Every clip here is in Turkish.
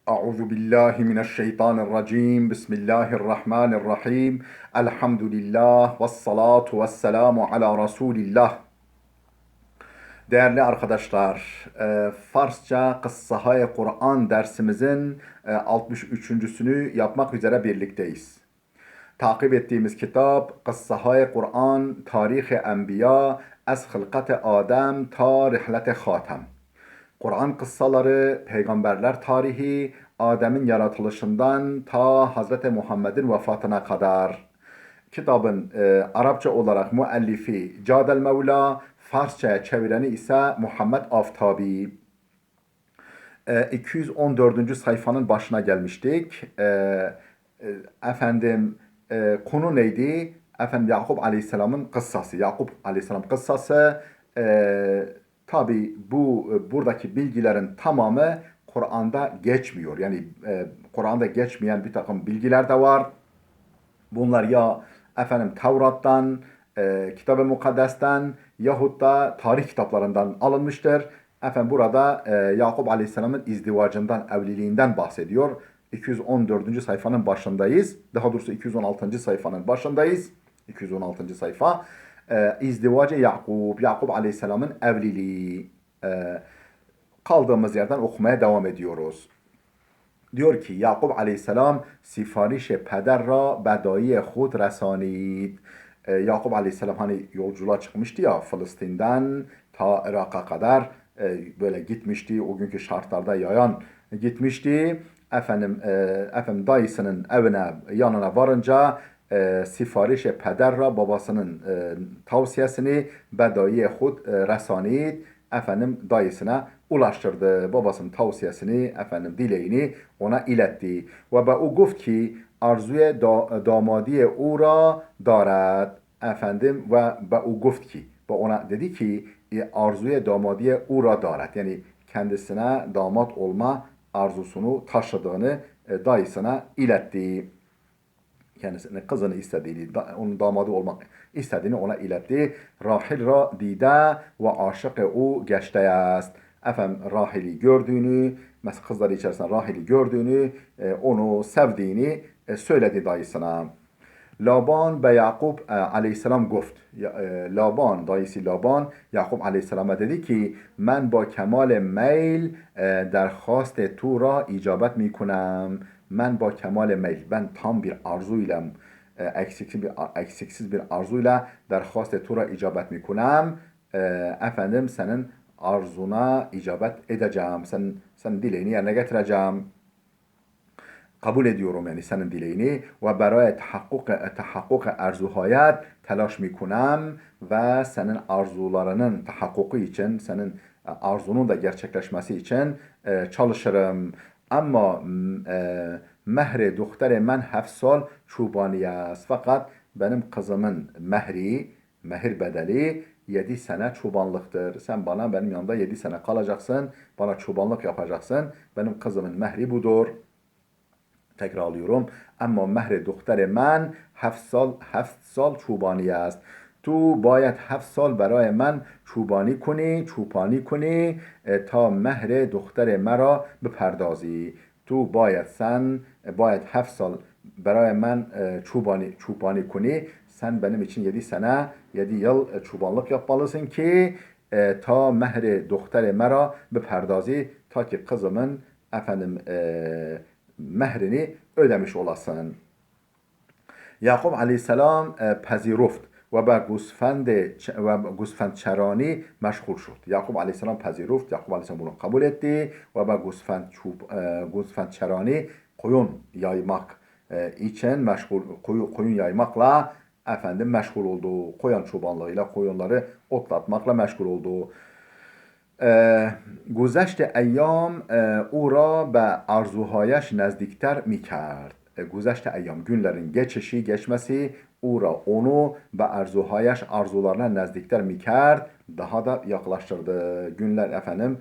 Euzu billahi mineşşeytanirracim. Bismillahirrahmanirrahim. Elhamdülillah ve salatu ve selamu ala Resulillah. Değerli arkadaşlar, Farsça Kıssahayı Kur'an dersimizin 63.sünü yapmak üzere birlikteyiz. Takip ettiğimiz kitap Kıssahayı Kur'an, Tarih-i Enbiya, Ez Hılkat-ı Adem ta Rihlet-i Hatem. Kur'an kıssaları, peygamberler tarihi, Adem'in yaratılışından ta Hazreti Muhammed'in vefatına kadar. Kitabın Arapça olarak müellifi Cadel Mevla, Farsça'ya çevireni ise Muhammed Aftabi. 214. sayfanın başına gelmiştik. Efendim konu neydi? Efendim Yakup Aleyhisselam'ın kıssası. Yakup Aleyhisselam kıssası. Tabi buradaki bilgilerin tamamı Kur'an'da geçmiyor. Yani Kur'an'da geçmeyen bir takım bilgiler de var. Bunlar ya efendim Tevrat'tan, Kitab-ı Mukaddes'ten yahut da tarih kitaplarından alınmıştır. Efendim burada Yakup Aleyhisselam'ın izdivacından, evliliğinden bahsediyor. 214. sayfanın başındayız. Daha doğrusu 216. sayfanın başındayız. 216. sayfa. İzdivacı Yakup, Yakup Aleyhisselam'ın evliliği. Kaldığımız yerden okumaya devam ediyoruz. Diyor ki Yakup Aleyhisselam sifariş peder ra bedai khud resanid. Yakup Aleyhisselam hani yolculuğa çıkmıştı ya Filistin'den ta Irak'a kadar böyle gitmişti. O günkü şartlarda yayan gitmişti. Efendim dayısının evine yanına varınca sifariş peder ra babasının tavsiyesini bedai khud resanid efendim dayısına ulaştırdı. Babasının tavsiyesini, efendim dileğini ona iletti. Ve be o gft ki arzuye damadiye o ra darat. Efendim ve be o gft ki ve ona dedi ki arzuye damadiye o ra darat. Yani kendisine damat olma arzusunu taşıdığını dayısına iletti. Kendisinin kızını istediğini, onun damadı olmak istediğini ona iletti. Rahil ra dide ve aşık o geçte است. Efendim Rahil'i gördüğünü, mesela kızları içerisinde Rahil'i gördüğünü, onu sevdiğini söyledi dayısına. Laban be Yakup aleyhisselam گفت. Laban, dayısı Laban, Yakup aleyhisselama dedi ki من با کمال میل درخواست تو را icabet mi kunam. Ben با کمال میل, ben tam bir arzuyla eksiksiz bir arzuyla derhast tura icabet mi kunam. Efendim senin arzuna icabet edeceğim. Senin dileğini yerine getireceğim. Kabul ediyorum yani senin dileğini ve برای تحقق arzuhayat telaş mikunam ve senin arzularının tahakkuku için, senin arzunun da gerçekleşmesi için çalışırım. Ama mehri doktor men 7 sal çubani است. Fakat benim kızımın mehir bedeli 7 sene çobanlıktır. Sen benim yanında 7 sene kalacaksın, bana çobanlık yapacaksın. Benim kızımın mehri budur. Tekrarlıyorum. Ama mehri doktor من 7 sal çubani است. تو باید 7 سال برای من چوپانی کنی تا مهر دختر مرا بپردازی. تو باید 7 سال برای من çupani کنی. Sen benim için 7 sene, 7 yıl çobanlık yapmalısın ki ta mehri doktor mera beperdazî, ta ki kızımın efendim mehrini ödemiş olasın. Yakup Aleyhisselam پذیرفت و به گوسفند چرانی مشغول شد. Yakup Aleyhisselam پذیرفت. Yakup Aleyhisselam bunu kabul etti ve به گوسفند çerani koyun yaymak için koyun yaymakla efendim meşgul oldu. Koyun çobanlığıyla koyunları otlatmakla meşgul oldu. گذشت ایام او را به arzuhayش نزدیکتر میکرد. گذشت ایام günlerin geçmesi onu ve arzuhayş arzularına nezdikler mikar daha da yaklaştırdı. Günler efendim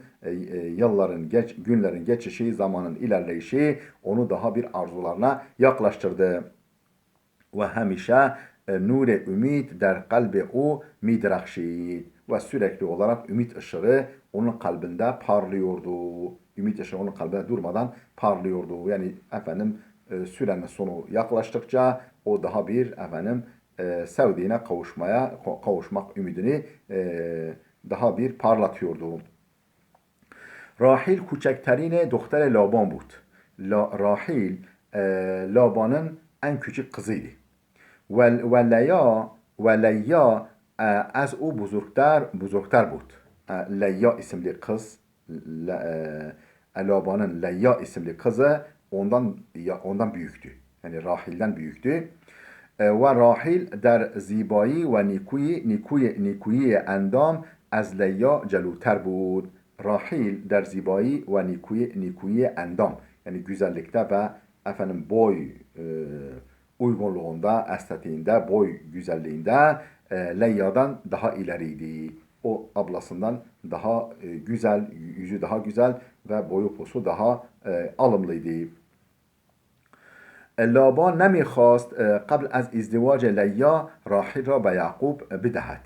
günlerin geçişi, zamanın ilerleyişi onu daha bir arzularına yaklaştırdı. Ve hemişe nur ümit der kalbi o midrahşid ve sürekli olarak ümit ışığı onun kalbinde parlıyordu. ümit ışığı onun kalbine durmadan parlıyordu. Yani efendim sürenin sonu yaklaştıkça o daha bir efendim sevdiğine kavuşmak ümidini daha bir parlatıyordu. Rahil küçükterine doktor Laban بود. Rahil Laban'ın en küçük kızıydı. Ve Leya az o buzurgtar بود. Leya isimli kız Laban'ın Leya isimli kızı ondan büyüktü. Yani Rahil'den büyüktü. Ve Rahil der zibayi ve nikuyi endam az Leya celuter بود. Rahil der zibayi ve nikuyi endam, yani güzellikte ve efendim boy uygunluğunda, estetiğinde, boy güzelliğinde Leyya'dan daha ileriydi. O ablasından daha güzel, yüzü daha güzel ve boyu posu daha alımlıydı. لابان نمیخواست قبل از ازدواج لیا راحل را به یعقوب بدهد.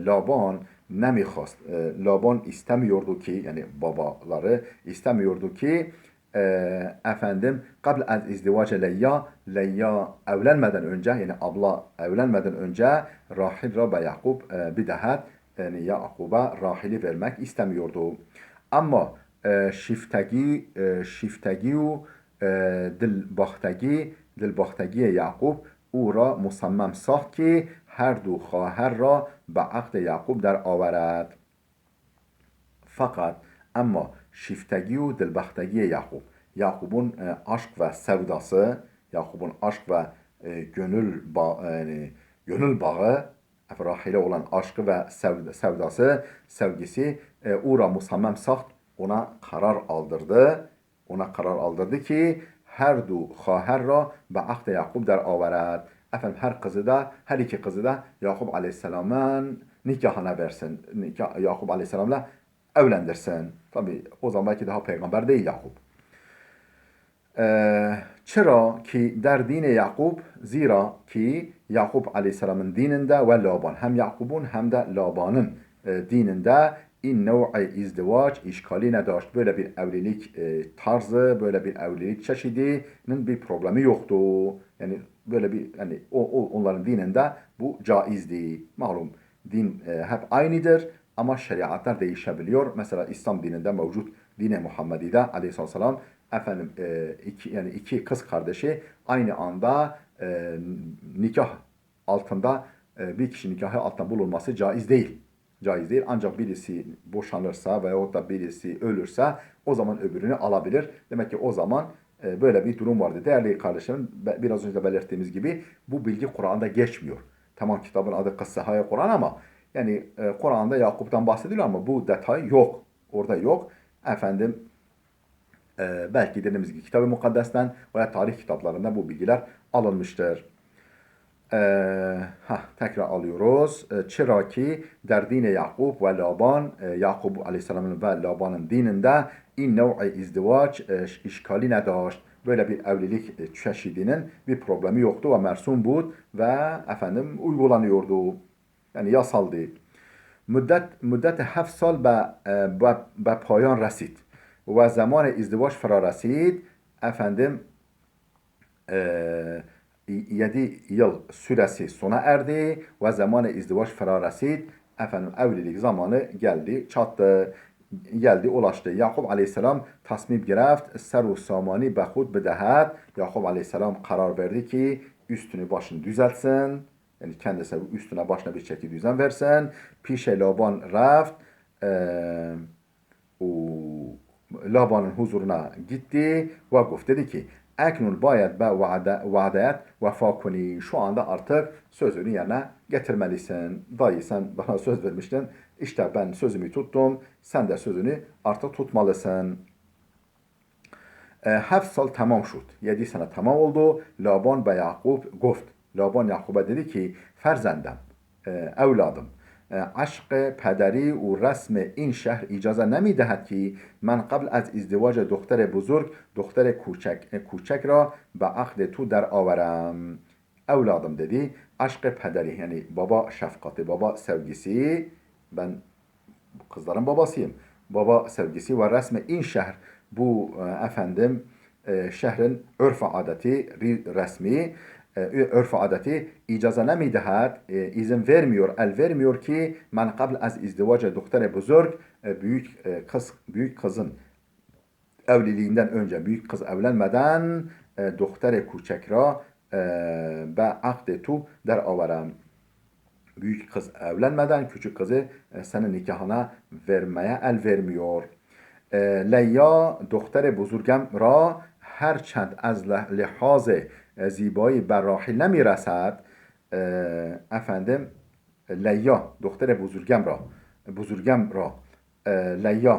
Laban nemikhast. Laban istemiyordu ki, yani babaları istemiyordu ki efendim kabl az izdivac Leyya evlenmeden önce, yani abla evlenmeden önce Rahil ra be Yakub bidahat, yani Yakub'a Rahil'i vermek istemiyordu. Ama şiftegi و دلباختگی یعقوب او را مصمم ساخت که هر دو خواهر را به عقد یعقوب در آورد. Fakat ama şiftegi و دلباختگی یعقوب, Yakub'un aşk ve sevdası, Yakub'un aşk ve gönül bağı, Rahil'e olan aşkı ve sevgisi uğra musammem saht, ona karar aldırdı ki her du خواهر را به عقد یعقوب در آورد. Efendim her iki kızı da Yakup Aleyhisselam'ın nikahına versin. Yakup Aleyhisselam'la evlendirsin. Tabi o zaman belki daha peygamber değil Yakup. Çıra ki der dine Yakup, zira ki Yakup Aleyhisselam'ın dininde ve Laban, hem Yakup'un hem de Laban'ın dininde in nev'i izdivaç işgali nedaşt. Böyle bir evlilik tarzı, böyle bir evlilik çeşidinin bir problemi yoktu. Yani böyle bir, yani onların dininde bu caizdi. Malum din hep aynıdır ama şeriatlar değişebiliyor. Mesela İslam dininde mevcut dine Muhammedi'de aleyhisselam efendim iki kız kardeşi aynı anda nikah altında bir kişi nikahı altında bulunması caiz değil. Caiz değil. Ancak birisi boşanırsa veyahut da birisi ölürse o zaman öbürünü alabilir. Demek ki o zaman böyle bir durum vardı. Değerli kardeşlerim, biraz önce belirttiğimiz gibi bu bilgi Kur'an'da geçmiyor. Tamam, kitabın adı Kıssahaya Kur'an ama yani Kur'an'da Yakup'tan bahsediliyor ama bu detay yok. Orada yok. Efendim belki dediğimiz gibi Kitab-ı Mukaddes'ten veya tarih kitaplarında bu bilgiler alınmıştır. Tekrar alıyoruz. Çıra ki der dine Yakub ve Laban, Yakub Aleyhisselam'ın ve Laban'ın dininde in nev'i izdivaç işkali nedaşt. Böyle bir evlilik çeşidinin bir problemi yoktu ve mersum bud ve efendim uygulanıyordu. Yani yasaldı. مدت 7 سال به پایان رسید و زمان ازدواج فرا رسید. Efendim 7 yıl süresi sona erdi ve zamanı izdivaç fera resid. Efendim evlilik zamanı geldi, çattı, ulaştı. Yakub Aleyhisselam tasmim girift, seru samani be khud bedehat. Yakub Aleyhisselam karar verdi ki üstünü başını düzeltsin. Yani kendisi üstüne başına bir çeki düzen versin. Pişe Laban reft. Laban'ın huzuruna gitti ve guf dedi ki Eknul bayet be vaadiyet vefa kuni. Şu anda artık sözünü yerine getirmelisin. Dayı, sen bana söz vermiştin. İşte ben sözümü tuttum. Sen de sözünü artık tutmalısın. 7 sal tamam şud. 7 sene tamam oldu. Laban be Yakub guft. Laban Yakub'a dedi ki ferzendem, evladım, عشق پدری و رسم این شهر اجازه نمی دهد که من قبل از ازدواج دختر بزرگ دختر کوچک را به عقد تو در آورم. Evladım dedi, aşk pederi, yani baba şefkati, baba sevgisi, ben kızların babasıyım. baba sevgisi ve resmi in şehir. Bu efendim şehrin örf adeti resmi örf adeti icaza nemidehat, izin vermiyor, el vermiyor ki men qabl az izdivaca doktor buzurg büyük kızın evliliğinden önce büyük kız evlenmeden doktor küçük ra be akde tu der avaram. Büyük kız evlenmeden küçük kızı senin nikahına vermeye el vermiyor. Leyla دختر بزرگم را هرچند از لحاظ زیبایی بر راحل نمیرسد efendim Leyla دختر بزرگم را Leyla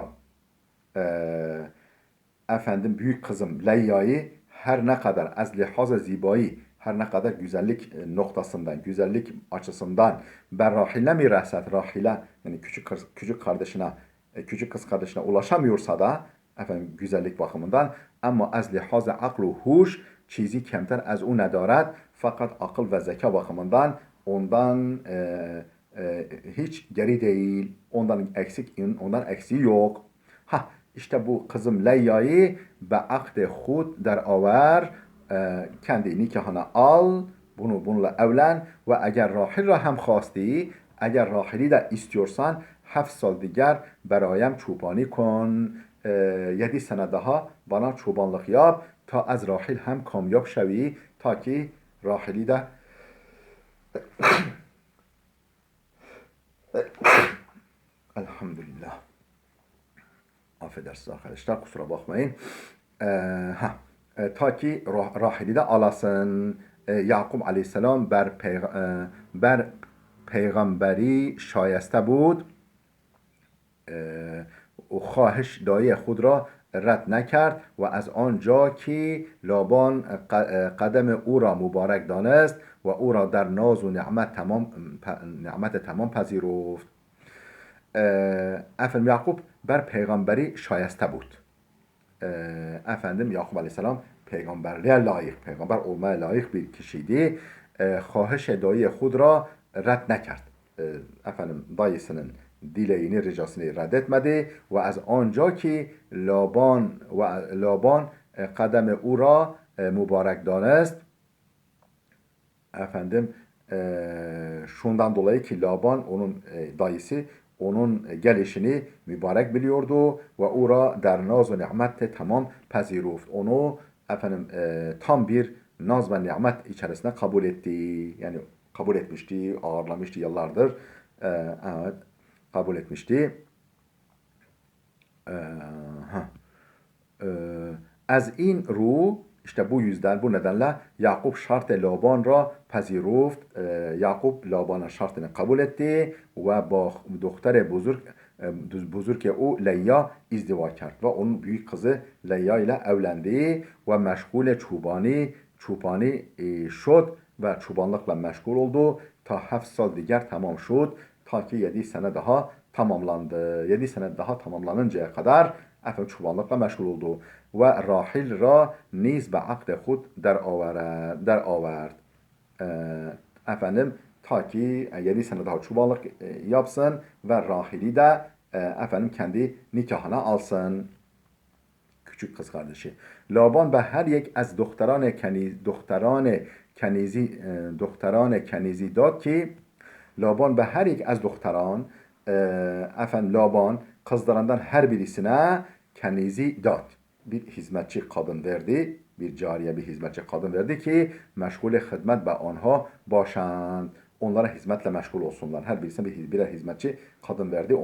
efendim büyük kızım Leyla'yı her ne kadar az lihaza zibai her ne kadar güzellik noktasından, güzellik açısından ben Rahil'e mi rehset Rahil'e yani küçük kız kardeşine ulaşamıyorsa da efendim güzellik bakımından ama az lihaza aklu huş çizi kemter az o nedaret fakat akıl ve zeka bakımından ondan hiç geri değil, ondan eksiği yok. Ha işte bu kızım Leyla'yı be akde hud der aver kendi nikahına al, bununla evlen ve eğer Rahil ra hem خواستی eğer Rahil'i de istiyorsan 7 سال دیگر برایم çubani کن 7 sene daha bana çobanlık yap ta az Rahil hem kamyap şevi ta ki Rahil'i de elhamdülillah affedersiniz arkadaşlar kusura bakmayın ta ki Rahil'i de alasın Yakup aleyhisselam ber peygamberi şayeste بود و خواهش دایی خود را رد نکرد و از آنجا که لابان قدم او را مبارک دانست و او را در ناز و نعمت تمام پذیرفت efendim Yakup ber peygamberi şayeste بود efendim Yakup aleyhisselam peygamberliğe layık, peygamber olmaya layık bir kişiydi. خواهش دایی خود را رد نکرد. Efendim dayısının dileğini, ricasını reddetmedi ve az onca ki Laban kademe ura mübarek danest efendim şundan dolayı ki Laban onun dayısı onun gelişini mübarek biliyordu ve ura der naz ve nimet tamam pezirufت. Onu efendim tam bir naz ve nimet içerisinde kabul etti. Yani kabul etmişti, ağırlamıştı yıllardır. Evet, kabul etmişti. Az in ru işte bu nedenle Yakup şart Laban ra pezirufت. Yakup Laban'ın şartını kabul etti ve doktor buzurg o Leyla izdivaç کرد ve onun büyük kızı Leyla ile evlendi ve meşgul çubani şud ve çobanlıkla meşgul oldu. Ta 7 sal diğer tamam şud. Ta ki 7 sene daha tamamlandı. 7 sene daha tamamlanıncaya kadar efendim çobanlıkla meşgul oldu. Ve Rahil ra niz be akde khud der averd. Efendim ta ki 7 sene daha çobanlık yapsın ve Rahil'i de efendim kendi nikahına alsın. Küçük kız kardeşi. Laban به هر یک از دختران کنیزی داد که Laban به her یک از دختران efendim Laban kızlarından her birisine kenizi dad. Bir hizmetçi kadın verdi. Bir cariye bir hizmetçi kadın verdi ki meşgul hizmet ve onha başand. Onlara hizmetle meşgul olsunlar. Her birisine birer hizmetçi kadın verdi.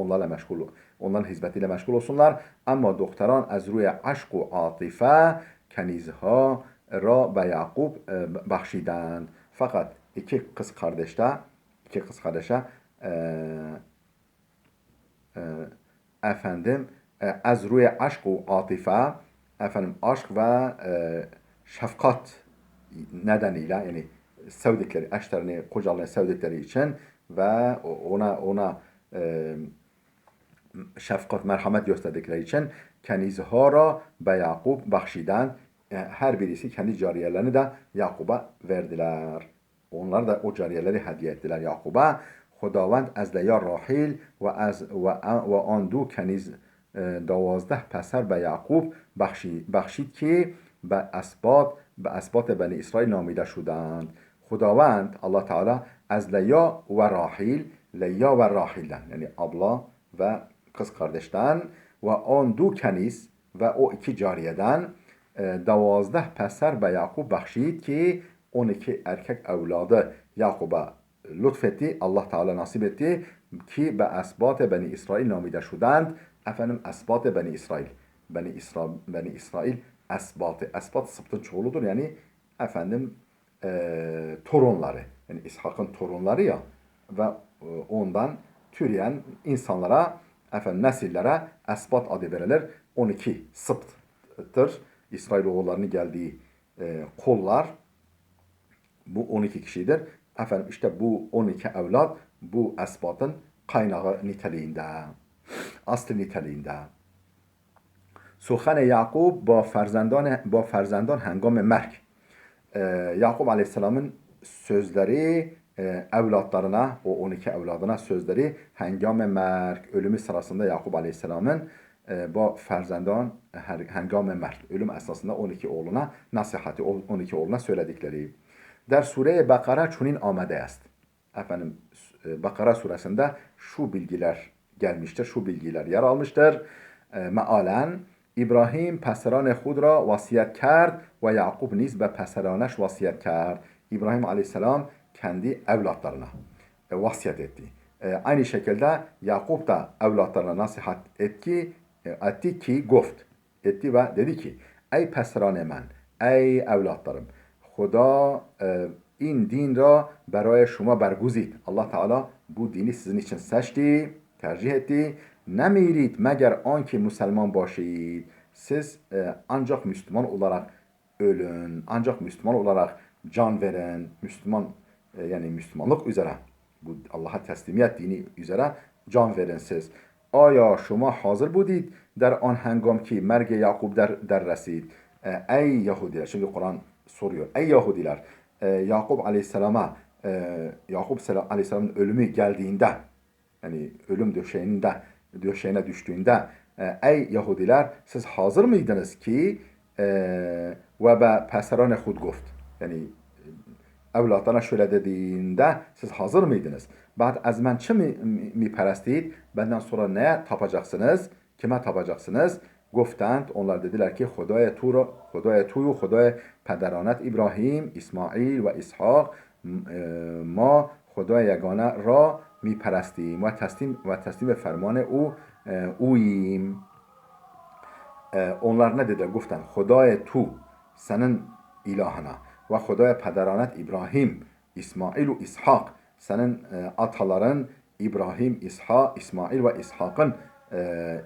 Onların hizmetiyle meşgul olsunlar. Ama doktoran az ruy aşk و عاطفه کنیزها را به Yakup بخشیدند. Fakat iki kız kardeşe efendim az ruy aşk و عاطفه efendim aşk ve şefkat nedeniyle yani sevdikleri eşlerini, kocalarını sevdikleri için ve ona şefkat, merhamet gösterdikleri için kenizha ra be Yakup bahşiden her birisi kendi cariyelerini de Yakup'a verdiler. Onlar da o cariyeleri hediye ettiler Yakup'a. Xudavand az leya Rahil ve an 12 پسر به یعقوب بخشید که به اسباط بنی اسرائیل نامیده شدند. خداوند الله تعالی از لیا و راحیل یعنی abla ve kız kardeşten ve on du kenis ve o iki cariyeden 12 peser be Yakub bahşid ki 12 erkek evladı Yakub'a lütfetti. Allah Teala nasip etti ki be esbat-ı Beni İsrail namide şudand. Efendim esbat-ı Beni İsrail. Beni İsrail esbatı. Esbat sıptın çoğuludur yani efendim torunları. Yani İshak'ın torunları ya ve ondan türeyen insanlara efendim nesillere esbat adı verilir. 12 sıpttır. İsrailoğullarının geldiği kollar bu 12 kişidir. Efendim işte bu 12 evlat bu esbatın kaynağı niteliğinde, aslı niteliğinde. سخن یعقوب با فرزندان هنگام مرگ. Yakub Aleyhisselam'ın sözleri evlatlarına, o 12 evladına sözleri hengame merg, ölümü sırasında Yakub Aleyhisselam'ın bu ferzandan hengame merg, ölüm esnasında 12 oğluna nasihati, 12 oğluna söyledikleri. Der Sure-i Bakara çunin amade est. Efendim Bakara suresinde şu bilgiler gelmiştir, şu bilgiler yer almıştır. Mealen İbrahim پسران خود را وصیت کرد و یعقوب نیز به پسرانش وصیت کرد. İbrahim Aleyhisselam kendi evlatlarına vasiyet etti. Aynı şekilde Yakup da evlatlarına nasihat etti ki گفت etti ve dedi ki ey پسران من ey evlatlarım Huda این دین را برای شما برگزید. Allah Teala bu dini sizin için seçti, tercih etti. Nemirid meğer anki Müslüman başıyid. Siz ancak Müslüman olarak ölün, ancak Müslüman olarak can verin, Müslüman yani Müslümanlık üzere, bu Allah'a teslimiyet dini üzere can verin siz. Aya şuma hazır budid der an hengam ki merge Yakub der resid. Ey Yahudiler, şimdi Kur'an soruyor. Ey Yahudiler, Yakub Aleyhisselam'a Yakub Aleyhisselam'ın ölümü geldiğinde, yani ölüm döşeğine düştüğünde ey Yahudiler siz hazır mıydınız ki ve be peserane hud goft, yani evlatlarına şöyle dediğinde siz hazır mıydınız? Ba'd az men çi mi perestid? Benden sonra neye tapacaksınız? Kime tapacaksınız? Goftand, onlar dediler ki Hudaya tuyu, Hudaya pederanet İbrahim, İsmail ve İshak ma Hudaya yegane ra می پرستیم و تسلیم فرمان اوییم. Onlar ne dediler? Guftan Hudaya tu senin ilahına ve Hudaya pederanat İbrahim, İsmail ve İshak senin ataların İbrahim, İsmail ve İshak'ın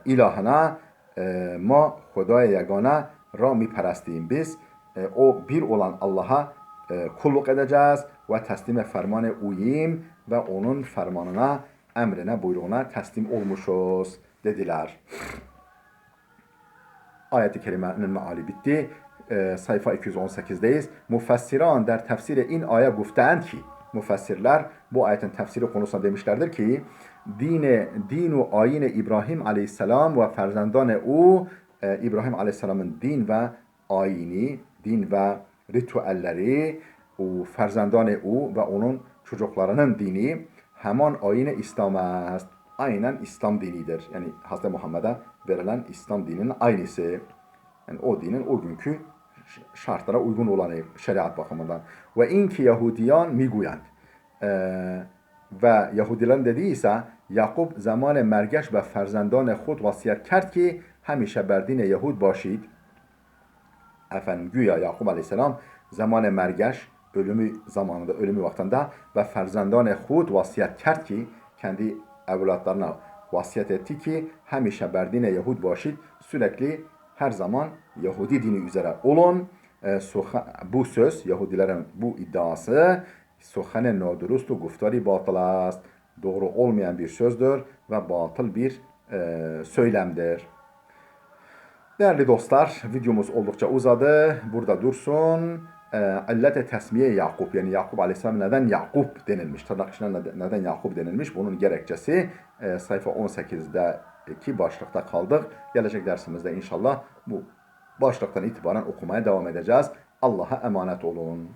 ilahına ma Hudaya yegane ra mi perestiyim. Biz o bir olan Allah'a kulluk edeceğiz ve teslim ferman uyim ve onun fermanına, emrine, buyruğuna teslim olmuşuz dediler. Ayet-i kerimenin meali bitti. Sayfa 218'deyiz. Müfessiran der tefsiri in aya guftend ki, müfessirler bu ayetin tefsiri konusunda demişlerdir ki dinu ayine İbrahim Aleyhisselam ve ferzandane İbrahim Aleyhisselam'ın din ve ayini, din ve ritüelleri ferzandane ve onun çocuklarının dini hemen ayine İslam است. Aynen İslam dinidir. Yani Hz. Muhammed'e verilen İslam dininin aynısı. Yani o dinin o günkü şartlara uygun olanı şeriat bakımından. Ve inki Yahudiyan miguyand. Ve Yahudilerin dediği ise Yakup zaman mergeş ve ferzandan خود vasiyet کرد ki همیشه بر دین Yahud باشید. Efendim güya Yakup Aleyhisselam zaman mergeş ölümü zamanında, ölümü vaktinde ve ferzandan خود vasiyet کرد ki kendi evlatlarına vasiyet etti ki همیشه بر دین Yahud باشید. Sürekli her zaman Yahudi dini üzere olun. Bu söz, Yahudilerin bu iddiası سخن نادرست و گفتاری باطل است. Doğru olmayan bir sözdür ve batıl bir söylemdir. Değerli dostlar, videomuz oldukça uzadı. Burada dursun. İllet-i tesmiye Yakup, yani Yakup Aleyhisselam neden Yakup denilmiş? Tırnak içine neden Yakup denilmiş? Bunun gerekçesi sayfa 18'de iki başlıkta kaldık. Gelecek dersimizde inşallah bu başlıktan itibaren okumaya devam edeceğiz. Allah'a emanet olun.